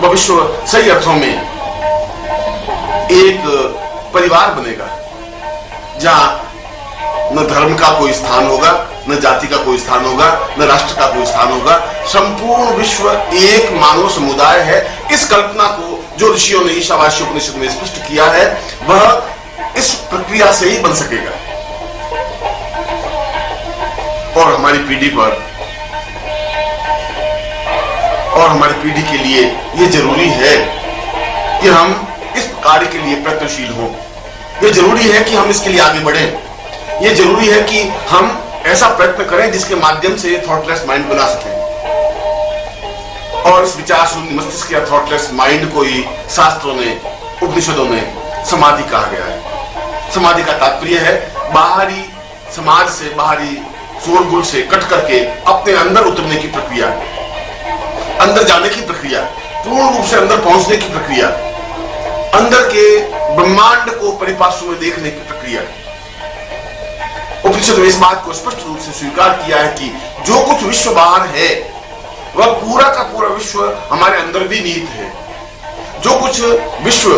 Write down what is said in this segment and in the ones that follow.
वह विश्व सही अर्थों में एक परिवार बनेगा, जहां न धर्म का कोई स्थान होगा, न जाति का कोई स्थान होगा, न राष्ट्र का कोई स्थान होगा। संपूर्ण विश्व एक मानव समुदाय है। इस कल्पना को जो ऋषियों ने ईशावास्य उपनिषद में स्पष्ट किया है, वह इस प्रक्रिया से ही बन सकेगा। और हमारी पीढ़ी पर और हमारी पीढ़ी के लिए यह जरूरी है कि हम इस कार्य के लिए प्रयत्नशील हों। यह जरूरी है कि हम इसके लिए आगे बढ़ें। यह जरूरी है कि हम ऐसा प्रयत्न करें जिसके माध्यम से थॉटलेस माइंड बना सकें। और इस विचार शून्य मस्तिष्क या थॉटलेस माइंड को ही शास्त्रों ने, उपनिषदों में समाधि कहा गया है। समाधि का तात्पर्य है बाहरी समाज से, बाहरी शोरगुल से कट करके अपने अंदर उतरने की प्रक्रिया, अंदर जाने की प्रक्रिया, पूर्ण रूप से अंदर पहुंचने की प्रक्रिया, अंदर के ब्रह्मांड को परिपार्श्व में देखने की प्रक्रिया। उपनिषद में इस बात को स्पष्ट रूप से स्वीकार किया है कि जो कुछ विश्व बाहर है, वह पूरा का पूरा विश्व हमारे अंदर भी निहित है। जो कुछ विश्व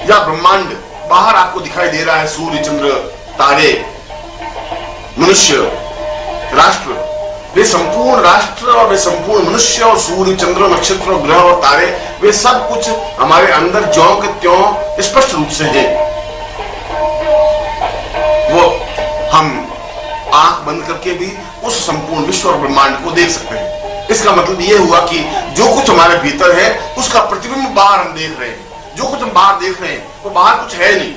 या ब्रह्मांड बाहर आपको दिखाई दे रहा है, सूर्य, चंद्र, तारे, मनुष्य, राष्ट्र, वे संपूर्ण राष्ट्र और वे संपूर्ण मनुष्य और सूर्य, चंद्र, नक्षत्र, ग्रह और तारे, वे सब कुछ हमारे अंदर ज्यों के त्यों स्पष्ट रूप से हैं। वो हम आंख बंद करके भी उस संपूर्ण विश्व और ब्रह्मांड को देख सकते हैं। इसका मतलब यह हुआ कि जो कुछ हमारे भीतर है उसका प्रतिबिंब बाहर हम देख रहे हैं। जो कुछ हम बाहर देख रहे हैं वो बाहर कुछ है नहीं,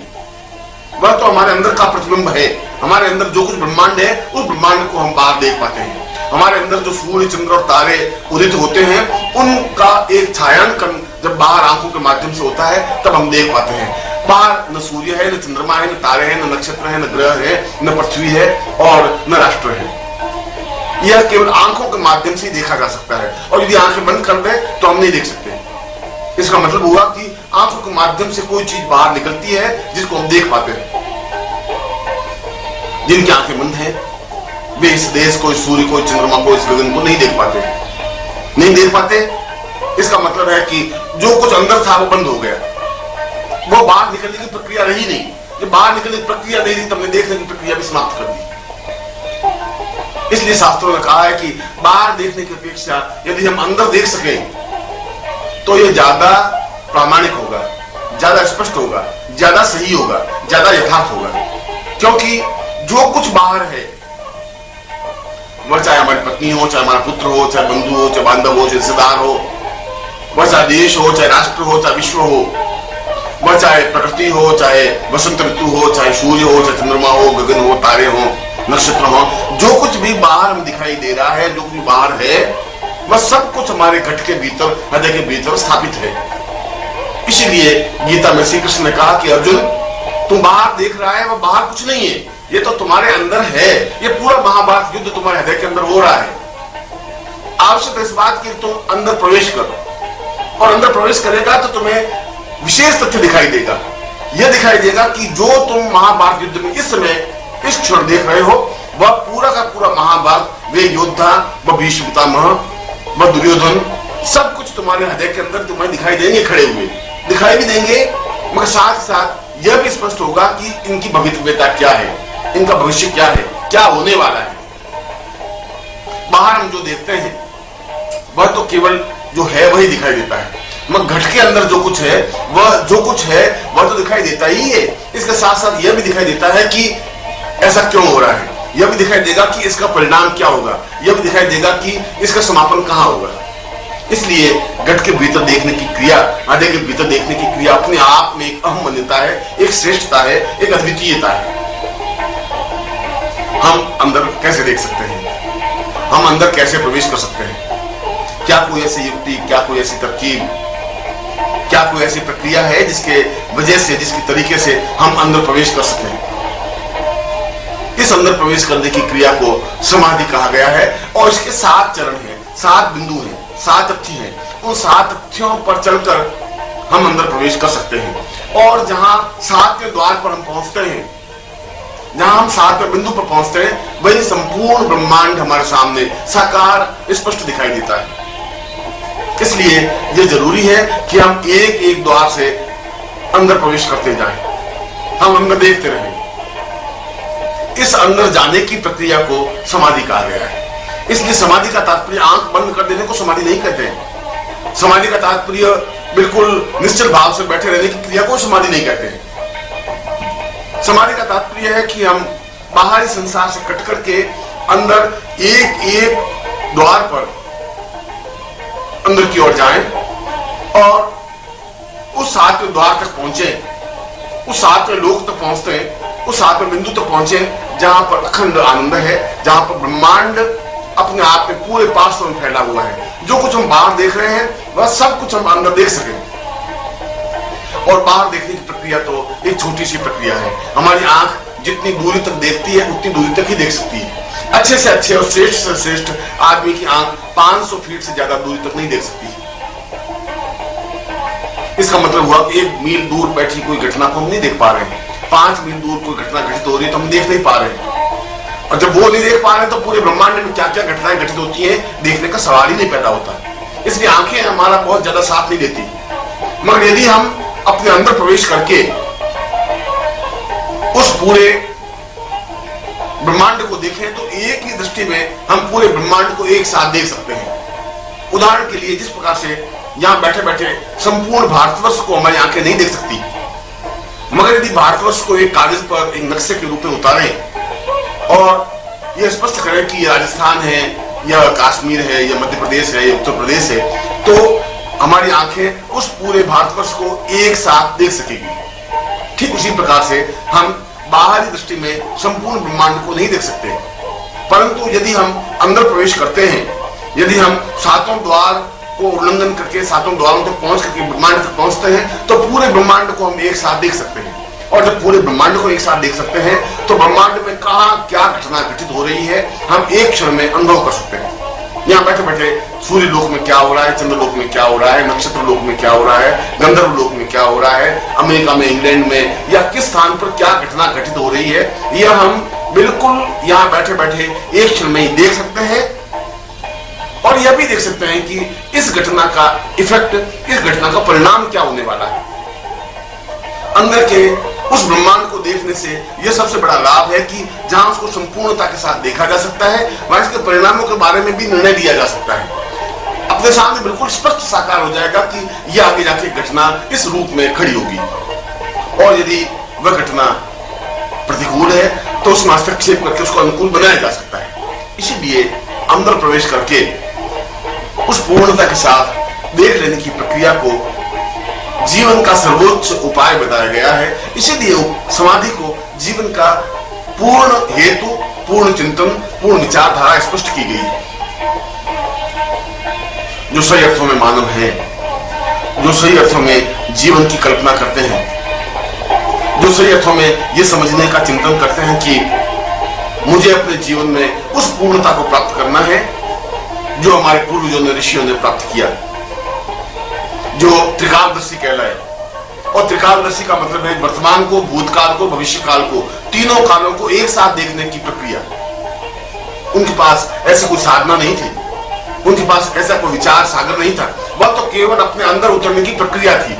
वह तो हमारे अंदर का प्रतिबिंब है। हमारे अंदर जो कुछ ब्रह्मांड है उस ब्रह्मांड को हम बाहर देख पाते हैं। हमारे अंदर जो सूर्य, चंद्र और तारे उदित होते हैं, उनका एक छायांकन जब बाहर आंखों के माध्यम से होता है तब हम देख पाते हैं। बाहर न सूर्य है, न चंद्रमा है, न तारे हैं, न नक्षत्र है, न ग्रह है, न पृथ्वी है और न राष्ट्र है। यह केवल आंखों के माध्यम से ही देखा जा सकता है। और यदि आंखें बंद कर दे तो हम नहीं देख सकते। इसका मतलब हुआ कि आंखों के माध्यम से कोई चीज बाहर निकलती है जिसको हम देख पाते हैं। जिनकी आंखें बंद हैं वे इस देश को, इस सूर्य को, इस चंद्रमा को, इस गगन को नहीं देख पाते, नहीं देख पाते। इसका मतलब है कि जो कुछ अंदर था वो बंद हो गया, वो बाहर निकलने की प्रक्रिया रही नहीं। जब बाहर निकलने की प्रक्रिया नहीं रही तब देखने की प्रक्रिया भी समाप्त कर दी। इसलिए शास्त्रों ने कहा है कि बाहर देखने की अपेक्षा यदि हम अंदर देख सकें तो यह ज्यादा प्रामाणिक होगा, ज्यादा स्पष्ट होगा, ज्यादा सही होगा, ज्यादा यथार्थ होगा। क्योंकि जो कुछ बाहर है, वह चाहे हमारी पत्नी हो, चाहे हमारा पुत्र हो, चाहे बंधु हो, चाहे बांधव हो, चाहे रिश्तेदार हो, वह चाहे देश हो, चाहे राष्ट्र हो, चाहे विश्व हो, वह चाहे प्रकृति हो, चाहे वसंत ऋतु हो, चाहे सूर्य हो, चाहे चंद्रमा हो, गगन हो, तारे हो, नक्षत्र हो, जो कुछ भी बाहर हमें दिखाई दे रहा है, जो कुछ बाहर है, वह सब कुछ हमारे घट के भीतर, हृदय के भीतर स्थापित है। इसीलिए गीता में श्री कृष्ण ने कहा कि अर्जुन, तुम बाहर देख रहा है, वह बाहर कुछ नहीं है, ये तो तुम्हारे अंदर है। ये पूरा महाभारत युद्ध तुम्हारे हृदय के अंदर हो रहा है। आवश्यक इस बात की तुम अंदर प्रवेश करो, और अंदर प्रवेश करेगा तो तुम्हें विशेष तथ्य दिखाई देगा। यह दिखाई देगा कि जो तुम महाभारत युद्ध में इस समय, इस क्षण देख रहे हो, वह पूरा का पूरा महाभारत, वे योद्धा, वह भीष्म पितामह, वह दुर्योधन, सब कुछ तुम्हारे हृदय के अंदर तुम्हें दिखाई देंगे, खड़े हुए दिखाई भी देंगे। मगर साथ साथ यह भी स्पष्ट होगा कि इनकी भविष्यता क्या है, इनका भविष्य क्या है, क्या होने वाला है। बाहर हम जो देखते हैं वह तो केवल जो है वही दिखाई देता है, मगर घट के अंदर जो कुछ है वह तो दिखाई देता ही है। इसके साथ साथ यह भी दिखाई देता है कि ऐसा क्यों हो रहा है, यह भी दिखाई देगा कि इसका परिणाम क्या होगा, यह भी दिखाई देगा कि इसका समापन कहां होगा। इसलिए घट के भीतर देखने की क्रिया, हृदय के भीतर देखने की क्रिया अपने आप में एक अहम मान्यता है, एक श्रेष्ठता है, एक अद्वितीयता है। हम अंदर कैसे देख सकते हैं, हम अंदर कैसे प्रवेश कर सकते हैं? क्या कोई ऐसी युक्ति, क्या कोई ऐसी तरकीब, क्या कोई ऐसी प्रक्रिया है जिसके वजह से, जिसके तरीके से हम अंदर प्रवेश कर सकें? इस अंदर प्रवेश करने की क्रिया को समाधि कहा गया है। और इसके 7 चरण हैं, 7 बिंदु हैं, 7 तथ्य हैं। उन 7 तथ्यों पर चलकर हम अंदर प्रवेश कर सकते हैं। और जहां 7वें द्वार पर हम पहुंचते हैं, जहां हम 7वें बिंदु पर पहुंचते हैं, वही संपूर्ण ब्रह्मांड हमारे सामने साकार स्पष्ट दिखाई देता है। इसलिए इसलिए ये जरूरी है कि हम एक एक द्वार से अंदर प्रवेश करते जाएं, हम अंदर देखते रहें। इस अंदर जाने की प्रक्रिया को समाधि कहा गया है। इसलिए समाधि का तात्पर्य आंख बंद कर देने को समाधि नहीं कहते हैं। समाधि का तात्पर्य बिल्कुल निश्चल भाव से बैठे रहने की क्रिया को समाधि नहीं कहते हैं। समाधि का तात्पर्य है कि हम बाहरी संसार से कट करके अंदर एक एक द्वार पर अंदर की ओर जाएं और उस सातवें द्वार तक पहुंचे, उस सातवें लोक तक पहुंचते हैं, उस सातवें बिंदु तक पहुंचे जहां पर अखंड आनंद है, जहां पर ब्रह्मांड अपने आप में पूरे पार्श्व में फैला हुआ है। जो कुछ हम बाहर देख रहे हैं वह सब कुछ हम अंदर देख सकें। और बाहर देखने की प्रक्रिया तो एक छोटी सी प्रक्रिया है। हमारी आंख जितनी दूरी तक देखती है उतनी दूरी तक ही देख सकती है। अच्छे से अच्छे और श्रेष्ठ से श्रेष्ठ आदमी की आंख 500 फीट से ज्यादा दूरी तक नहीं देख सकती। इसका मतलब हुआ कि 1 मील दूर बैठी कोई घटना को हम नहीं देख पा रहे हैं। 5 मील दूर कोई घटना घटित हो रही है तो हम देख नहीं पा रहे हैं। और जब वो नहीं देख पा रहे हैं तो पूरे ब्रह्मांड में क्या क्या घटनाएं घटित होती हैं देखने का सवाल ही नहीं पैदा होता। इसलिए आंखें हमारा बहुत ज्यादा साथ नहीं देती। मगर यदि हम अपने अंदर प्रवेश करके उस पूरे ब्रह्मांड को देखें तो एक ही दृष्टि में हम पूरे ब्रह्मांड को एक साथ देख सकते हैं। उदाहरण के लिए जिस प्रकार से यहां बैठे बैठे संपूर्ण भारतवर्ष को हमारी आंखें नहीं देख सकती, मगर यदि भारतवर्ष को एक कागज पर एक नक्शे के रूप में उतारें और यह स्पष्ट करें कि राजस्थान है या कश्मीर है या मध्य प्रदेश है या उत्तर प्रदेश है, तो हमारी आंखें उस पूरे भारतवर्ष को एक साथ देख सकेगी। ठीक उसी प्रकार से हम बाहरी दृष्टि में संपूर्ण ब्रह्मांड को नहीं देख सकते, परंतु यदि हम अंदर प्रवेश करते हैं, यदि हम सातों द्वार को उल्लंघन करके सातों द्वारों तक पहुंच करके ब्रह्मांड तक पहुंचते हैं तो पूरे ब्रह्मांड को हम एक साथ देख सकते हैं। और जब पूरे ब्रह्मांड को एक साथ देख सकते हैं तो ब्रह्मांड में कहां क्या घटना घटित हो रही है हम एक क्षण में अनुभव कर सकते हैं। यहाँ बैठे बैठे सूर्य लोक में क्या हो रहा है, चंद्र लोक में क्या हो रहा है, नक्षत्र लोक में क्या हो रहा है, गंधर्व लोक में क्या हो रहा है, अमेरिका में, इंग्लैंड में या किस स्थान पर क्या घटना घटित हो रही है, यह हम बिल्कुल यहाँ बैठे बैठे एक क्षण में ही देख सकते हैं। और यह भी देख सकते हैं कि इस घटना का इफेक्ट, इस घटना का परिणाम क्या होने वाला है। अंदर के उस ब्रह्मांड को देखने से यह सबसे बड़ा लाभ है कि जहां उसको संपूर्णता के साथ देखा जा सकता है वहां इसके परिणामों के बारे में भी निर्णय लिया जा सकता है। अपने सामने बिल्कुल स्पष्ट साकार हो जाएगा कि यह आगे जाके घटना इस रूप में खड़ी होगी। और यदि वह घटना प्रतिकूल है तो उसमें हस्तक्षेप करके उसको अनुकूल बनाया जा सकता है। इसीलिए अंदर प्रवेश करके उस पूर्णता के साथ देख लेने की प्रक्रिया को जीवन का सर्वोच्च उपाय बताया गया है। इसीलिए समाधि को जीवन का पूर्ण हेतु, पूर्ण चिंतन, पूर्ण विचारधारा स्पष्ट की गई है। जो सही अर्थों में मानव है, जो सही अर्थों में जीवन की कल्पना करते हैं, जो सही अर्थों में यह समझने का चिंतन करते हैं कि मुझे अपने जीवन में उस पूर्णता को प्राप्त करना है जो हमारे पूर्वजों ने, ऋषियों ने प्राप्त किया, जो त्रिकालदर्शी कहलाए। और त्रिकालदर्शी का मतलब है वर्तमान को, भूतकाल को, भविष्य काल को, तीनों कालों को एक साथ देखने की प्रक्रिया। उनके पास ऐसी कोई साधना नहीं थी, उनके पास ऐसा कोई विचार सागर नहीं था, वह तो केवल अपने अंदर उतरने की प्रक्रिया थी।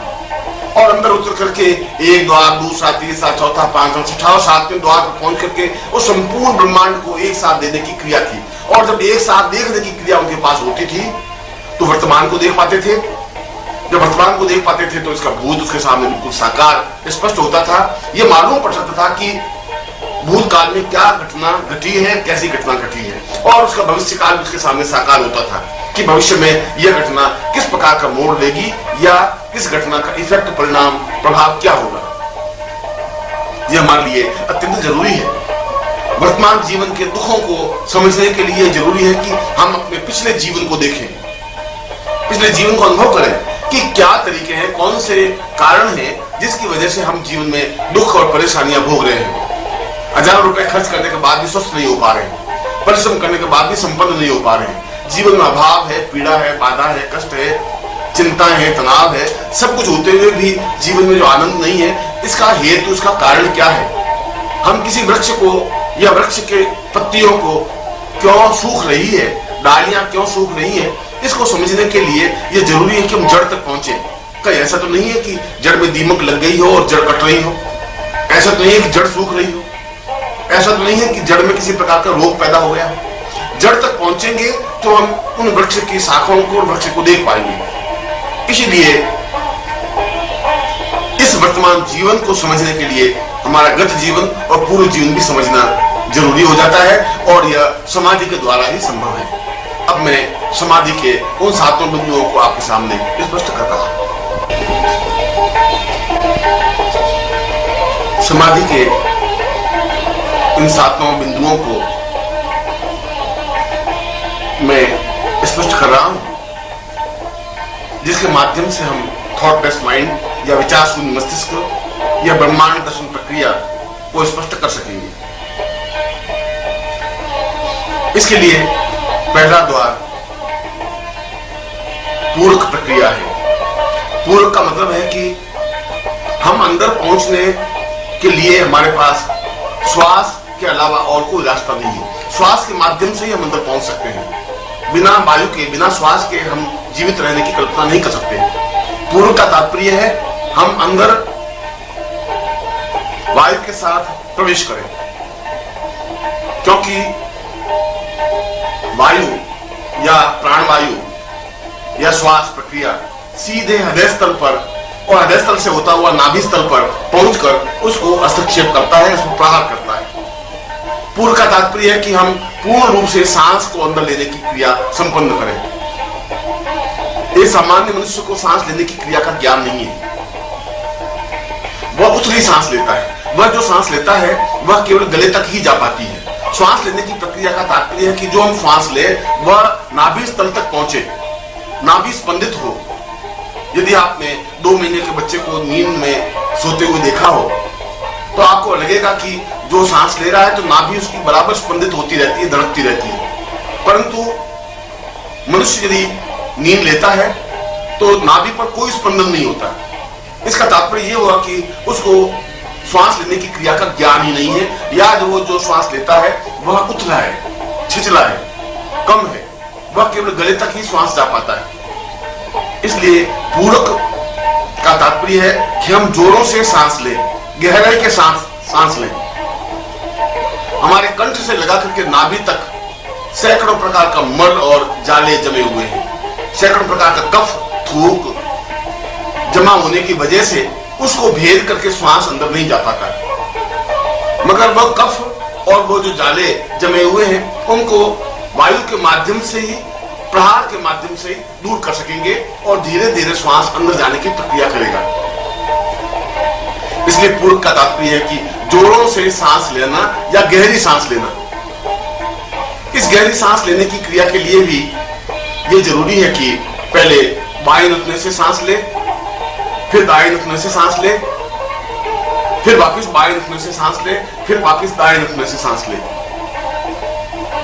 और अंदर उतर करके एक द्वार, दूसरा, तीसरा, चौथा, पांचवा, छठा और सातवें द्वार पर पहुंच करके उस संपूर्ण ब्रह्मांड को एक साथ देने की क्रिया थी। और जब एक साथ देखने की क्रिया उनके पास होती थी तो वर्तमान को देख पाते थे। जब वर्तमान को देख पाते थे तो इसका भूत उसके सामने बिल्कुल साकार स्पष्ट होता था। यह मालूम पड़ सकता था कि भूतकाल में क्या घटना घटी है, कैसी घटना घटी है, और उसका भविष्य काल उसके सामने साकार होता था कि भविष्य में यह घटना किस प्रकार का मोड़ लेगी या इस घटना का इफेक्ट, परिणाम, प्रभाव क्या होगा। यह हमारे लिए अत्यंत जरूरी है। वर्तमान जीवन के दुखों को समझने के लिए जरूरी है कि हम अपने पिछले जीवन को देखें, पिछले जीवन को अनुभव करें कि क्या तरीके हैं, कौन से कारण हैं जिसकी वजह से हम जीवन में दुख और परेशानियां भोग रहे हैं। हजारों रुपए खर्च करने के बाद भी स्वस्थ नहीं हो पा रहे हैं, परिश्रम करने के बाद भी संपन्न नहीं हो पा रहे हैं। जीवन में अभाव है, पीड़ा है, बाधा है, कष्ट है, चिंता है, तनाव है, सब कुछ होते हुए भी जीवन में जो आनंद नहीं है, इसका हेतु, इसका कारण क्या है। हम किसी वृक्ष को या वृक्ष के पत्तियों को क्यों सूख रही है, डालियां क्यों सूख रही है, इसको समझने के लिए ये जरूरी है कि हम जड़ तक पहुंचे। कहीं ऐसा तो नहीं है कि जड़ में दीमक लग गई हो और जड़ कट रही हो, ऐसा तो नहीं है कि जड़ सूख रही हो, ऐसा तो नहीं है कि जड़ में किसी प्रकार का रोग पैदा हो गया हो। जड़ तक पहुंचेंगे तो हम उन वृक्ष की शाखाओं को और वृक्ष को देख पाएंगे। इसीलिए इस वर्तमान जीवन को समझने के लिए हमारा गत जीवन और पूर्व जीवन भी समझना जरूरी हो जाता है, और यह समाधि के द्वारा ही संभव है। अब मैं समाधि के उन सातों बिंदुओं को आपके सामने स्पष्ट कर रहा हूं। समाधि के इन सातों बिंदुओं को मैं स्पष्ट कर रहा हूं, जिसके माध्यम से हम थॉटलेस माइंड या विचार शून्य मस्तिष्क या ब्रह्मांड दर्शन प्रक्रिया को स्पष्ट कर सकेंगे। इसके लिए पहला द्वार पूरक प्रक्रिया है। पूरक का मतलब है कि हम अंदर पहुंचने के लिए हमारे पास श्वास के अलावा और कोई रास्ता नहीं है। श्वास के माध्यम से ही हम अंदर पहुंच सकते हैं। बिना वायु के, बिना श्वास के हम जीवित रहने की कल्पना नहीं कर सकते। पूरक का तात्पर्य है हम अंदर वायु के साथ प्रवेश करें, क्योंकि वायु या प्राणवायु या श्वास प्रक्रिया सीधे हृदय स्थल पर और हृदय स्थल से होता हुआ नाभि स्थल पर पहुंचकर उसको हस्तक्षेप करता है, उसको प्रहार करता है। पूर्व का तात्पर्य है कि हम पूर्ण रूप से सांस को अंदर लेने की क्रिया संपन्न करें। एक सामान्य मनुष्य को सांस लेने की क्रिया का ज्ञान नहीं है। वह उथली सांस लेता है। वह जो सांस लेता है वह केवल गले तक ही जा पाती है। श्वास लेने की प्रक्रिया का तात्पर्य है कि जो हम श्वास ले वह नाभि स्थल तक पहुंचे, नाभि स्पंदित हो। यदि आपने 2 महीने के बच्चे को नींद में सोते हुए देखा हो तो आपको लगेगा कि जो सांस ले रहा है तो नाभि उसकी बराबर स्पंदित होती रहती है, धड़कती रहती है। परंतु मनुष्य यदि नींद लेता है तो नाभि पर कोई स्पंदन नहीं होता। इसका तात्पर्य यह हुआ कि उसको श्वास लेने की क्रिया का ज्ञान ही नहीं है, या वो जो श्वास लेता है वह उथला है, छिछला है, कम है। वह केवल गले तक ही श्वास जा पाता है। इसलिए पूरक का तात्पर्य है कि हम जोरों से सांस लें, गहराई के साथ सांस लें। हमारे कंठ से लगा करके नाभि तक सैकड़ों प्रकार का मल और जाले जमे हुए हैं। सैकड़ों प्रकार का कफ, थूक जमा होने की वजह से उसको भेद करके श्वास अंदर नहीं जा पाता, मगर वह कफ और वो जो जाले जमे हुए हैं उनको वायु के माध्यम से ही, प्रहार के माध्यम से ही दूर कर सकेंगे और धीरे धीरे श्वास अंदर जाने की प्रक्रिया करेगा। इसलिए पूर्व का तात्पर्य है कि जोरों से सांस लेना या गहरी सांस लेना। इस गहरी सांस लेने की क्रिया के लिए भी यह जरूरी है कि पहले बाएं नथुने से सांस ले, फिर दाएं नथुने से सांस ले, फिर वापस बाएं नथुने से सांस ले, फिर वापस दाएं नथुने से सांस ले।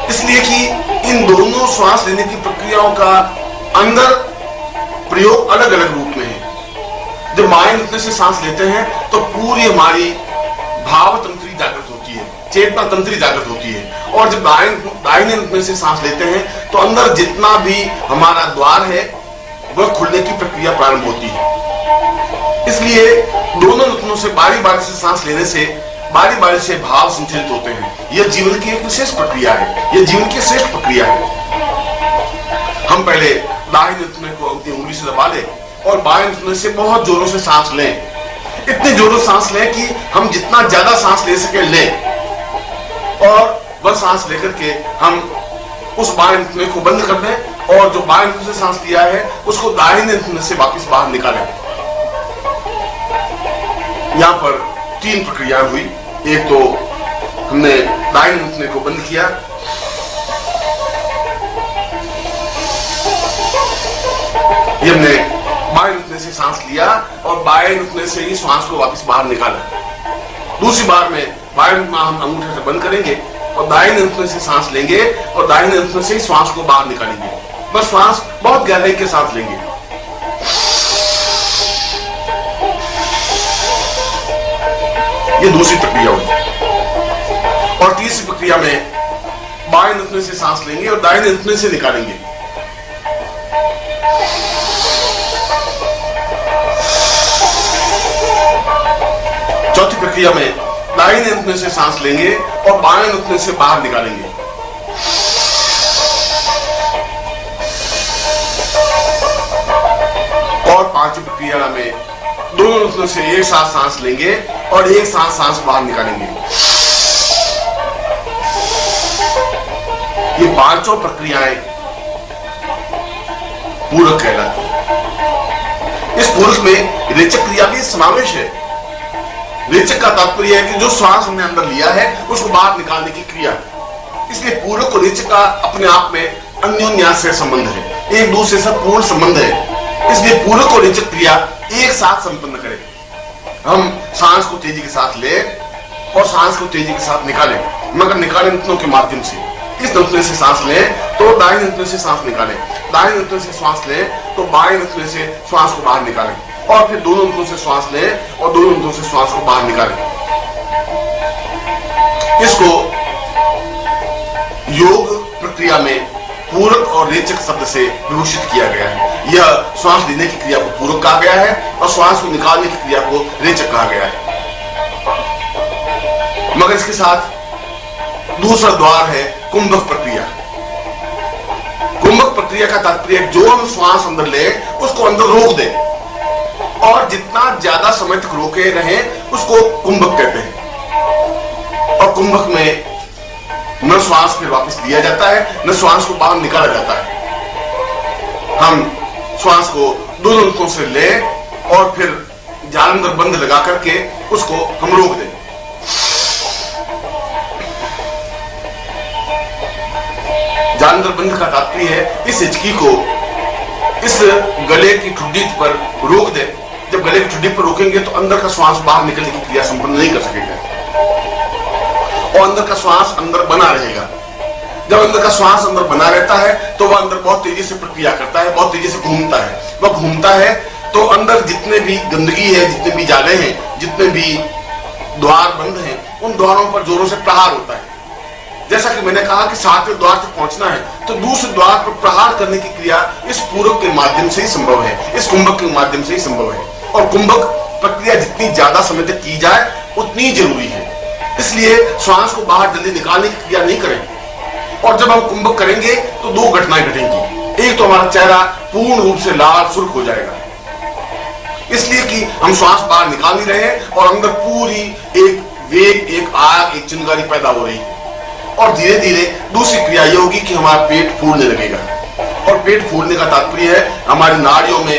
इसलिए कि इन दोनों श्वास लेने की प्रक्रियाओं का अंदर प्रयोग अलग अलग रूप में है। जब बाएं नथुने से सांस लेते हैं तो पूरी हमारी भाव तंत्री जागृत होती है, चेतना तंत्री जागृत होती है। और जब दाहिने नथुने से सांस लेते हैं तो अंदर जितना भी हमारा द्वार है वह खुलने की प्रक्रिया प्रारंभ होती है। इसलिए दोनों नथुनों से बारी बारी से सांस लेने से बारी बारी से भाव संचालित होते हैं। यह जीवन की एक विशेष प्रक्रिया है, यह जीवन की श्रेष्ठ प्रक्रिया है। हम पहले दाहिने नथुने को अपनी उंगली से दबा लें और बाएं नथुने से बहुत जोरों से सांस लें। इतने जोरों से सांस लें कि हम जितना ज्यादा सांस ले सके लें, और वह सांस लेकर के हम उस बाएं नथुने को बंद कर दें और जो बाएं नथुने से सांस लिया है उसको दाहिने नथुने से वापस बाहर निकालें। यहां पर 3 प्रक्रिया हुई। एक तो हमने दाहिने नथुने को बंद किया, ये हमने बाएं नथुने से सांस लिया और बाएं नथुने से ही श्वास को वापस बाहर निकाला। दूसरी बार में बाएं नथुना हम अंगूठे से बंद करेंगे और दाहिने नथुने से सांस लेंगे और दाहिने नथुने से ही श्वास को बाहर निकालेंगे। बस श्वास बहुत गहराई के साथ लेंगे। ये दूसरी प्रक्रिया हुई। और तीसरी प्रक्रिया में बाएं नथुने से सांस लेंगे और दाहिने नथुने से निकालेंगे। प्रक्रिया में दाहिने नुक्ते से सांस लेंगे और बाएं नुक्ते से बाहर निकालेंगे। और पांचवी प्रक्रिया में दोनों नुक्तों से एक साथ सांस लेंगे और एक साथ सांस बाहर निकालेंगे। ये पांचों प्रक्रियाएं पूरक कहलाती हैं। इस पूरक में रेचक क्रिया भी समावेश है। रेचक का तात्पर्य है कि जो श्वास हमने अंदर लिया है उसको बाहर निकालने की क्रिया। इसलिए पूरक और रेचक का अपने आप में अन्योन्याश्रय संबंध है, एक दूसरे से पूर्ण संबंध है। इसलिए पूरक और रेचक क्रिया एक साथ संपन्न करें। हम सांस को तेजी के साथ ले और सांस को तेजी के साथ निकालें, मगर निकालें नुक्तों के माध्यम से। इस नुक्ते से सांस लें तो दाहिने नुक्ते से सांस निकालें, दाहिने नुक्ते से सांस लें तो बाएं नुक्ते से श्वास को बाहर निकालें, और फिर दोनों नुक्तों से श्वास लें और दोनों नुक्तों से श्वास को बाहर निकालें। इसको योग प्रक्रिया में पूरक और रेचक शब्द से विभूषित किया गया है। यह श्वास लेने की क्रिया को पूरक कहा गया है और श्वास को निकालने की क्रिया को रेचक कहा गया है। मगर इसके साथ दूसरा द्वार है कुंभक प्रक्रिया। कुंभक प्रक्रिया का तात्पर्य जो हम श्वास अंदर ले उसको अंदर रोक दे, और जितना ज्यादा समय तक रोके रहे उसको कुंभक कहते हैं। और कुंभक में न श्वास फिर वापस लिया जाता है, न श्वास को बाहर निकाला जाता है। हम श्वास को दोनों नुक्तों से ले और फिर जालंधर बंद लगा करके उसको हम रोक दें। जालंधर बंद का तात्पर्य है इस हिचकी को इस गले की ठुड्डी पर रोक दें। जब गले की ठुड्डी पर रोकेंगे तो अंदर का श्वास बाहर निकलने की क्रिया संपन्न नहीं कर सकेगा और अंदर का श्वास अंदर बना रहेगा। जब अंदर का श्वास अंदर बना रहता है तो वह अंदर बहुत तेजी से प्रक्रिया करता है, बहुत तेजी से घूमता है। वह घूमता है तो अंदर जितने भी गंदगी है, जितने भी जाले हैं, जितने भी द्वार बंद हैं, उन द्वारों पर जोरों से प्रहार होता है। जैसा कि मैंने कहा कि सातवें द्वार तक पहुंचना है तो दूसरे द्वार पर प्रहार करने की क्रिया इस पूरक के माध्यम से ही संभव है, इस कुंभक के माध्यम से ही संभव है। और कुंभक प्रक्रिया जितनी ज्यादा समय तक की जाए उतनी जरूरी है। इसलिए श्वास को बाहर जल्दी निकालने की क्रिया नहीं करें। और जब हम कुंभक करेंगे तो दो घटनाएं घटेंगी। एक तो हमारा चेहरा पूर्ण रूप से लाल सुर्ख हो जाएगा, इसलिए कि हम श्वास बाहर निकाल नहीं रहे हैं और अंदर पूरी एक वेग, एक आग, एक चिंगारी पैदा हो रही है। और धीरे धीरे दूसरी क्रिया ये होगी कि हमारा पेट फूलने लगेगा। और पेट फूलने का तात्पर्य है हमारी नाड़ियों में